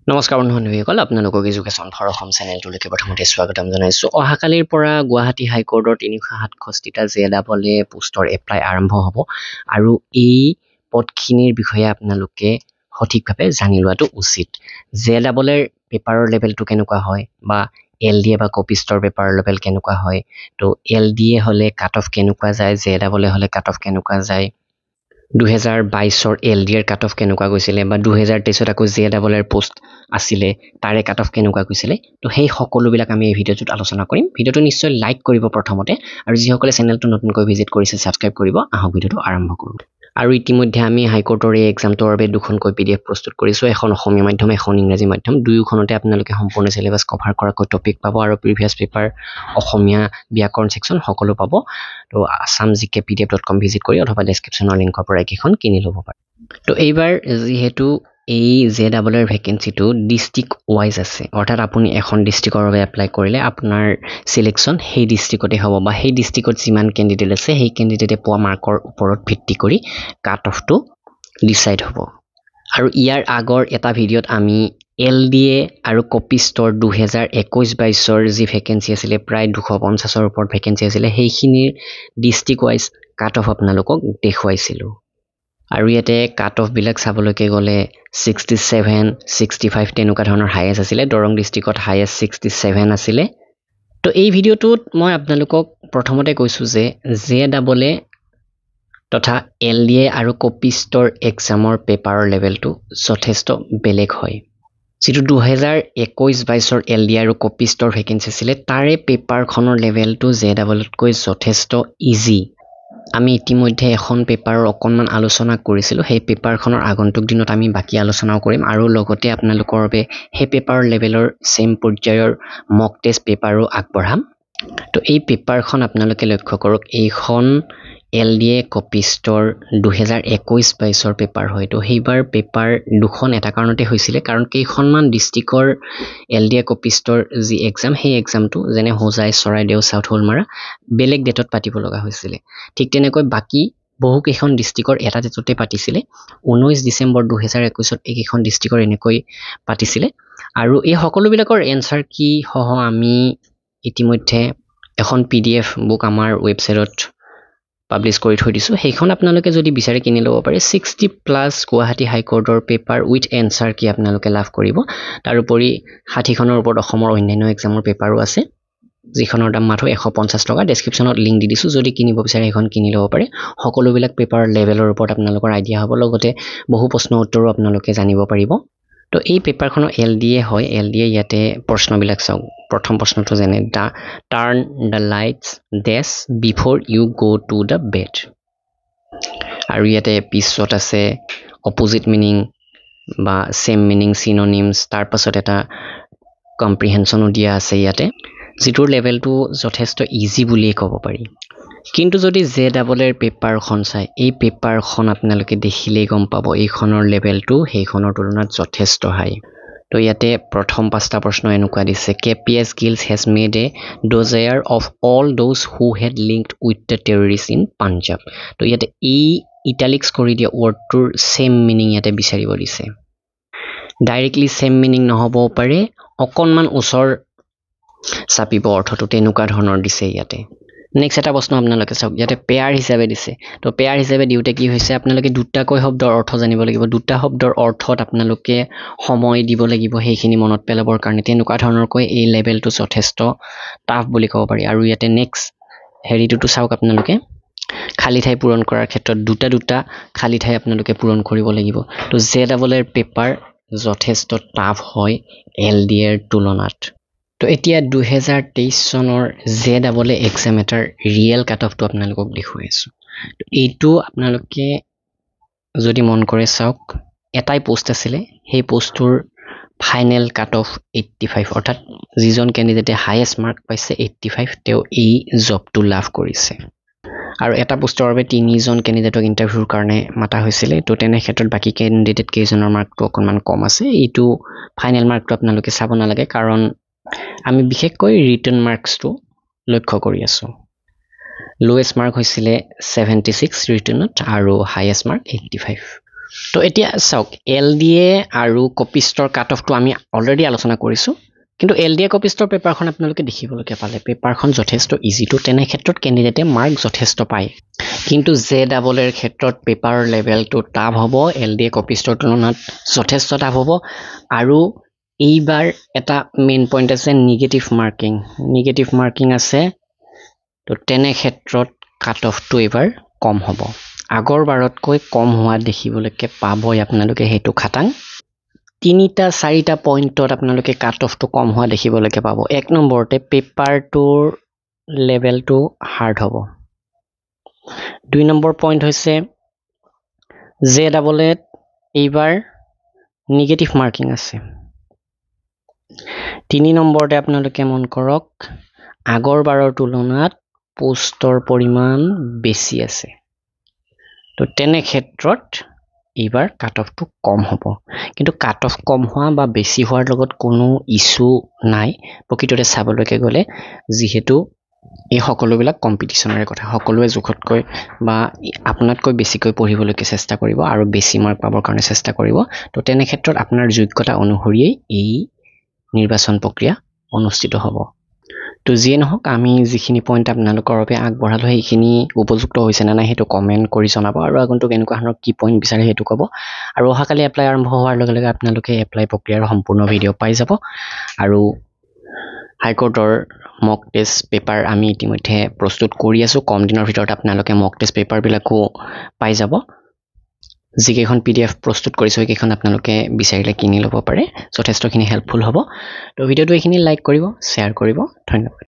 নমস্কাৰ বন্ধুসকল আপোনালোকক এডুকেশ্যন ফৰ অসম চেনেলটোলৈকে প্ৰথমতে স্বাগতম জনাইছোঁ অহাকালিৰ পৰা গুৱাহাটী হাইকোৰ্টৰ 367টা জেডাবলে পোষ্টৰ এপ্লাই আৰম্ভ হ'ব আৰু এই পদখিনিৰ বিষয়ে আপোনালোকে সঠিকভাৱে জানি লোৱাটো উচিত জেডাবলৰ পেপাৰৰ লেভেলটো কেনেকুৱা হয় বা এলডিএ বা কপিষ্টৰ পেপাৰৰ লেভেল কেনেকুৱা হয় তো এলডিএ হ'লে কাট অফ কেনেকুৱা যায় জেডাবলে হ'লে কাট অফ কেনেকুৱা যায় 2022 এলডিএৰ কাট অফ কেনেকুৱা গৈছিলে বা 2023 আকৌ জেডাবলৰ পোষ্ট আছিলে তাৰে কাট অফ কেনেকুৱা গৈছিলে তো সেই সকলোবিলাক আমি এই ভিডিঅ'টোত আলোচনা কৰিম ভিডিঅ'টো নিশ্চয় লাইক কৰিব প্ৰথমতে আৰু যিসকলে চেনেলটো নতুনকৈ ভিজিট কৰিছে সাবস্ক্ৰাইব কৰিব আহক ভিডিঅ'টো আৰম্ভ কৰোঁ আৰু ইতিমধ্যে আমি হাইকোৰ্টৰ এই এক্সামটোৰ বাবে দুখনকৈ পিডিএফ প্ৰস্তুত কৰিছোঁ এখন অসমীয়া মাধ্যম এখন ইংৰাজী মাধ্যম দুয়োখনতে আপোনালোকে সম্পূৰ্ণ সিলেবাস কভাৰ কৰাকৈ টপিক পাব আৰু প্ৰিভিয়াছ পেপাৰ অসমীয়া ব্যাকৰণ সেকশন সকলো পাব তো assamgkpdf.com ভিজিট কৰি অথবা ডেসক্ৰিপচনৰ লিংকৰ পৰা এইখন কিনি ল'ব পাৰে তো এইবাৰ যেহেতু এই জেডাবলৰ ভ্যাকেন্সিটো ডিস্ট্ৰিক্ট ওয়াইজ আছে অৰ্থাৎ আপুনি এখন ডিস্ট্ৰিক্টৰ বাবে এপ্লাই কৰিলে আপোনাৰ সিলেকশন সেই ডিস্ট্ৰিক্টতে হ'ব বা সেই ডিস্ট্ৰিক্টত যিমান ক্যান্ডিডেট আছে সেই ক্যান্ডিডেটে পোৱা মাৰ্কৰ ওপৰত ভিত্তি কৰি কাট অফটো ডিসাইড হ'ব আৰু ইয়াৰ আগৰ এটা ভিডিঅ'ত আমি এলডিএ আৰু কপিষ্টৰ 2021-22ৰ যি ভ্যাকেন্সি আছিল প্ৰায় 250ৰ ওপৰত ভ্যাকেন্সি আছিল সেইখিনিৰ ডিস্ট্ৰিক্ট ওয়াইজ কাট অফ আপোনালোকক দেখুৱাইছিলোঁ আৰু ইয়াতে কাট অফ বিলাক চাবলৈকে গলে 67 65 তেনেকুৱা ধৰণৰ হাইয়েষ্ট আছিল দৰং ডিস্ট্ৰিক্টত হাইয়েষ্ট 67 আছিল তো এই ভিডিঅ'টোত মই আপোনালোকক প্ৰথমতে কৈছো যে জেডাবলে তথা এলডিএ আৰু কপিষ্টৰ এক্সামৰ পেপাৰৰ লেভেলটো যথেষ্ট বেলেগ হয় যেটো 2021-22ৰ এলডিএ আৰু কপিষ্টৰ ভ্যাকেন্সি আছিল তাৰে পেপাৰখনৰ লেভেলটো জেডাবলতকৈ যথেষ্ট ইজি আমি ইতিমধ্যে এখন পেপাৰৰ অকনমান আলোচনা কৰিছিলো সেই পেপাৰখনৰ আগন্তুক দিনত আমি বাকি আলোচনাও কৰিম আৰু লগতে আপোনালোকৰ বাবে সেই পেপাৰৰ লেভেলৰ সেম পৰ্যায়ৰ মক টেষ্ট পেপাৰো আগবঢ়াম তো এই পেপাৰখন আপোনালোকে লক্ষ্য কৰক এইখন এলডিএ কপিষ্টৰ 2021-22ৰ পেপাৰ হয় তো সেইবাৰ পেপাৰ দুখন এটা কাৰণতে হৈছিল কাৰণ কেইখনমান ডিস্ট্ৰিক্টৰ এলডিএ কপিষ্টৰ যি এক্সাম সেই এক্সামটো যেনে হোজাই চৰাইদেউ সাউথ হলমাৰা বেলেগ ডেটত পাতিব লগা হৈছিল ঠিক তেনেকৈ বাকি বহু কেইখন ডিস্ট্ৰিক্টৰ এটা ডেটতে পাতিছিল 19 ডিসেম্বৰ 2021ত এইকেইখন ডিস্ট্ৰিক্টৰ এনেকৈ পাতিছিল আৰু এই সকলোবিলাকৰ এনসাৰ কি হহ আমি ইতিমধ্যে এখন পিডিএফ বুক আমাৰ ৱেবসাইটত পাবলিশ কৰি থৈ দিছো সেইখন আপোনালোকে যদি বিচাৰে কিনি ল'ব পাৰে 60+ গুৱাহাটী হাইকোৰ্টৰ পেপাৰ উইথ এনসাৰ কি আপোনালোকে লাভ কৰিব তাৰ উপৰি 60খনৰ ওপৰত অসমৰ অন্যান্য এক্সামৰ পেপাৰো আছে যিখনৰ দাম মাত্ৰ 150 টকা ডেসক্ৰিপচনত লিংক দি দিছো যদি কিনিব বিচাৰে এখন কিনি ল'ব পাৰে সকলোবিলাক পেপাৰ লেভেলৰ ওপৰত আপোনালোকৰ আইডিয়া হ'ব লগতে বহু প্ৰশ্ন উত্তৰো আপোনালোকে জানিব পাৰিব তো এই পেপাৰখনৰ এলডিএ হয় এলডিএ ইয়াতে প্ৰশ্নবিলাক চাওক প্ৰথম প্ৰশ্নটো যেনে turn the lights dash before you go to the bed আৰু ইয়াতে পিছত আছে অপোজিট মিনিং বা সেম মিনিং সিনোনিমস তাৰ পাছত এটা কম্প্ৰিহেনশনো দিয়া আছে ইয়াতে যিটোৰ লেভেলটো যথেষ্ট ইজি বুলিয়ে ক'ব পাৰি কিন্তু যদি জেডাবলৰ পেপাৰখন চাই এই পেপাৰখন আপোনালোকে দেখিলেই গম পাব এইখনৰ লেভেলটো সেইখনৰ তুলনাত যথেষ্ট হাই তো ইয়াতে প্ৰথম পাঁচটা প্ৰশ্ন এনেকুৱা দিছে কেপিএছ গিলছ has made a dossier of all those who had linked with the terrorist in Punjab তো ইয়াতে এই ইটালিক্স কৰি দিয়া ৱৰ্ডটোৰ সেম মিনিং ইয়াতে বিচাৰিব দিছে ডাইৰেক্টলি সেম মিনিং নহবও পাৰে অকনমান ওচৰ চাপিব অৰ্থটো তেনেকুৱা ধৰণৰ দিছে ইয়াতে নেক্সট এটা প্ৰশ্ন আপোনালোকে চাওক ইয়াতে পেয়াৰ হিচাপে দিছে তো পেয়াৰ হিচাপে দিওতে কি হৈছে আপোনালোকে দুটাকৈ শব্দৰ অৰ্থ জানিব লাগিব দুটা শব্দৰ অৰ্থত আপোনালোকে সময় দিব লাগিব সেইখিনি মনত পেলাবৰ কাৰণে তেনেকুৱা ধৰণৰকৈ এই লেভেলটো যথেষ্ট টাফ বুলি ক'ব পাৰি আৰু ইয়াতে নেক্সট হেৰিটো চাওক আপোনালোকে খালি ঠাই পূৰণ কৰাৰ ক্ষেত্ৰত দুটা খালি ঠাই আপোনালোকে পূৰণ কৰিব লাগিব তো জেডাবলৰ পেপাৰ যথেষ্ট টাফ হয় এলডিএৰ তুলনাত তো এতিয়া 2023 চনৰ জেডাবল এক্সাম এটাৰ ৰিয়েল কাট অফটো আপোনালোকক দেখুৱাইছো এইটো আপোনালোকে যদি মন কৰে চাওক এটাই পোষ্ট আছিল সেই পোষ্টৰ ফাইনেল কাট অফ 85 অৰ্থাৎ যিজন ক্যান্ডিডেটে হাইয়েষ্ট মাৰ্ক পাইছে 85 তেওঁ এই জবটো লাভ কৰিছে আৰু এটা পোষ্টৰ বাবে তিনিজন ক্যান্ডিডেটক ইন্টাৰভিউৰ কাৰণে মাতা হৈছিল তো তেনে ক্ষেত্ৰত বাকি ক্যান্ডিডেট কেইজনৰ মাৰ্কটো অকনমান কম আছে এইটো ফাইনেল মাৰ্কটো আপোনালোকে চাব নালাগে কাৰণ আমি বিশেষকৈ ৰিটেন মাৰ্কসটো লক্ষ্য কৰি আছো লোৱেষ্ট মাৰ্ক হৈছিল 76 ৰিটেনত আৰু হাইয়েষ্ট মাৰ্ক 85 তো এতিয়া চাওক LDA আৰু কপিষ্টৰ কাট অফটো আমি অলৰেডি আলোচনা কৰিছোঁ কিন্তু LDA কপিষ্টৰ পেপাৰখন আপোনালোকে দেখিবলৈকে পালে পেপাৰখন যথেষ্ট ইজি তো তেনে ক্ষেত্ৰত কেণ্ডিডেটে মাৰ্ক যথেষ্ট পায় কিন্তু JEE এৰ ক্ষেত্ৰত পেপাৰ লেভেলটো টাফ হ'ব LDA কপিষ্টৰ তুলনাত যথেষ্ট টাফ হ'ব আৰু এইবাৰ এটা মেইন পইণ্ট আছে নিগেটিভ মাৰ্কিং আছে তো তেনে ক্ষেত্ৰত কাট অফটো এইবাৰ কম হ'ব আগৰ বাৰতকৈ কম হোৱা দেখিবলৈকে পাবই আপোনালোকে হেতু খাটাং 3-4টা পইণ্টত আপোনালোকে কাট অফটো কম হোৱা দেখিবলৈকে পাব এক নম্বৰতে পেপাৰটোৰ লেভেলটো হাৰ্ড হ'ব 2 নম্বৰ পইণ্ট হৈছে JEE এইবাৰ নিগেটিভ মাৰ্কিং আছে 3 নম্বৰতে আপোনালোকে মন কৰক আগৰ বাৰৰ তুলনাত পোষ্টৰ পৰিমাণ বেছি আছে তো তেনে ক্ষেত্ৰত এইবাৰ কাট অফটো কম হ'ব কিন্তু কাট অফ কম হোৱা বা বেছি হোৱাৰ লগত কোনো ইস্যু নাই প্ৰকৃততে চাবলৈকে গ'লে যিহেতু এই সকলোবিলাক কম্পিটিশনৰে কথা সকলোৱে জোখতকৈ বা আপোনাতকৈ বেছিকৈ পঢ়িবলৈকে চেষ্টা কৰিব আৰু বেছি মাৰ্ক পাবৰ কাৰণে চেষ্টা কৰিব তো তেনে ক্ষেত্ৰত আপোনাৰ যোগ্যতা অনুসৰিয়ে এই নিৰ্বাচন প্ৰক্ৰিয়া অনুষ্ঠিত হ'ব তো যিয়ে নহওক আমি যিখিনি পইণ্ট আপোনালোকৰ বাবে আগবঢ়ালো সেইখিনি উপযুক্ত হৈছে নে নাই সেইটো কমেণ্ট কৰি জনাব আৰু আগন্তুক এনেকুৱা ধৰণৰ কি পইণ্ট বিচাৰে সেইটো ক'ব আৰু অহাকালি এপ্লাই আৰম্ভ হোৱাৰ লগে লগে আপোনালোকে এপ্লাই প্ৰক্ৰিয়াৰ সম্পূৰ্ণ ভিডিঅ' পাই যাব আৰু হাইকোৰ্টৰ মক টেষ্ট পেপাৰ আমি ইতিমধ্যে প্ৰস্তুত কৰি আছোঁ কম দিনৰ ভিতৰত আপোনালোকে মক টেষ্ট পেপাৰবিলাকো পাই যাব যিকেইখন PDF প্ৰস্তুত কৰিছোঁ সেইকেইখন আপোনালোকে বিচাৰিলে কিনি ল'ব পাৰে যথেষ্টখিনি হেল্পফুল হ'ব তো ভিডিঅ'টো এইখিনি লাইক কৰিব শ্বেয়াৰ কৰিব ধন্যবাদ